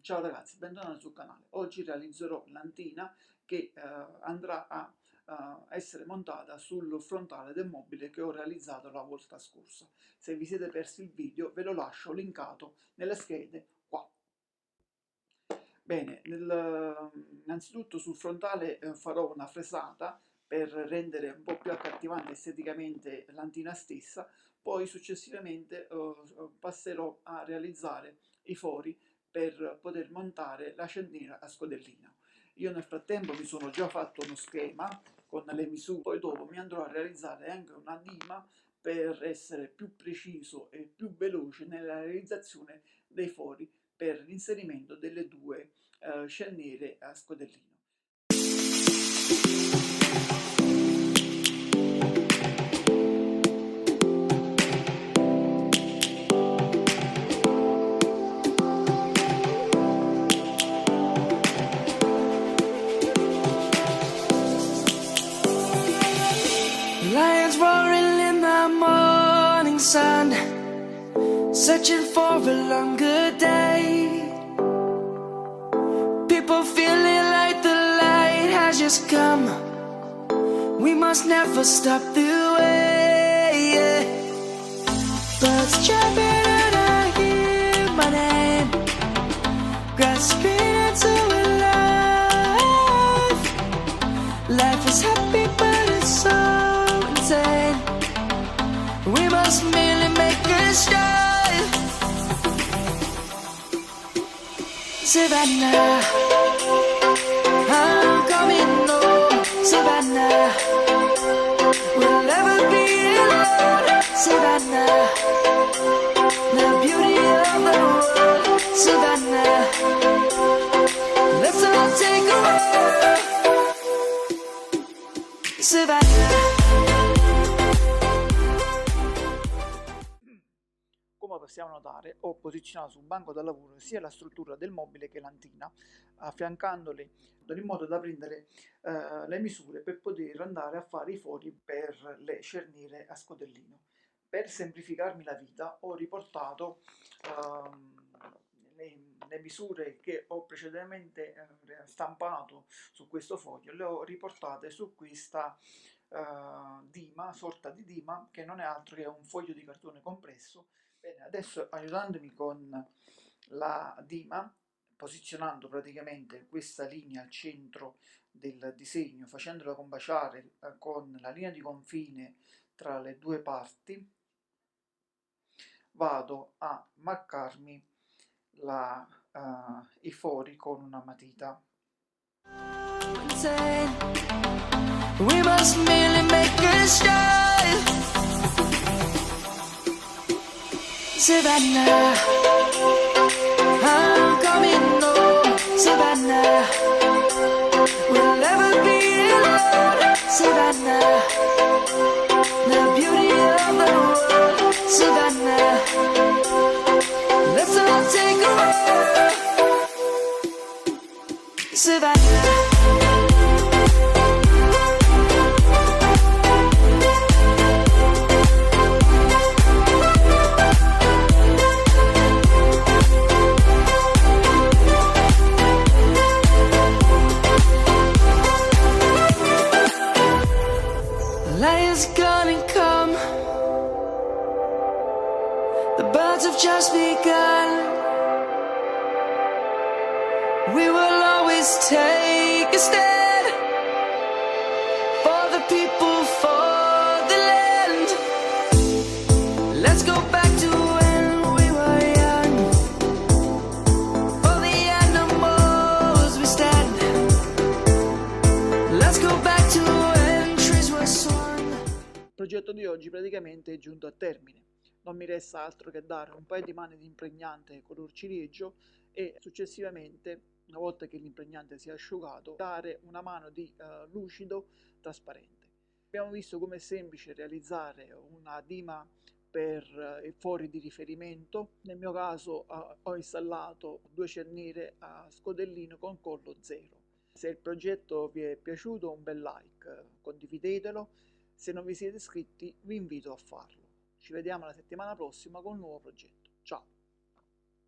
Ciao ragazzi, bentornati sul canale. Oggi realizzerò l'antina che andrà a essere montata sul frontale del mobile che ho realizzato la volta scorsa. Se vi siete persi il video ve lo lascio linkato nelle schede qua. Bene, innanzitutto sul frontale farò una fresata per rendere un po' più accattivante esteticamente l'antina stessa, poi successivamente passerò a realizzare i fori per poter montare la cerniera a scodellino. Io nel frattempo mi sono già fatto uno schema con le misure, poi dopo mi andrò a realizzare anche una dima per essere più preciso e più veloce nella realizzazione dei fori per l'inserimento delle due cerniere a scodellino. Lions roaring in the morning sun, searching for a longer day. People feeling like the light has just come. We must never stop the way. Birds chirping and I hear my name, grasping into life. Life is happy but it's so insane. We must merely make a start. Savannah, I'm coming home. Savannah, we'll never be alone. Savannah, the beauty of the world. Savannah, let's all take a walk. Savannah. Come possiamo notare, ho posizionato sul banco da lavoro sia la struttura del mobile che l'antina, affiancandoli in modo da prendere le misure per poter andare a fare i fori per le cerniere a scodellino. Per semplificarmi la vita ho riportato le misure che ho precedentemente stampato su questo foglio, le ho riportate su questa dima, sorta di dima, che non è altro che un foglio di cartone compresso. Bene, adesso aiutandomi con la dima, posizionando praticamente questa linea al centro del disegno, facendola combaciare con la linea di confine tra le due parti, vado a marcarmi i fori con una matita. We must merely make a start. Savannah, I'm coming home. Savannah, we'll never be alone. Savannah, the beauty of the world. Savannah, let's all take a walk. Savannah. Lions gonna come. The birds have just begun. We will always take a stand for the people, for the land. Let's go back to when we were young. For the animals we stand. Let's go back to when trees were swung. Il progetto di oggi praticamente è giunto a termine. Non mi resta altro che dare un paio di mani di impregnante color ciliegio e successivamente, una volta che l'impregnante sia asciugato, dare una mano di lucido trasparente. Abbiamo visto come è semplice realizzare una dima per i fori di riferimento. Nel mio caso ho installato due cerniere a scodellino con collo 0. Se il progetto vi è piaciuto, un bel like, condividetelo. Se non vi siete iscritti vi invito a farlo. Ci vediamo la settimana prossima con un nuovo progetto. Ciao!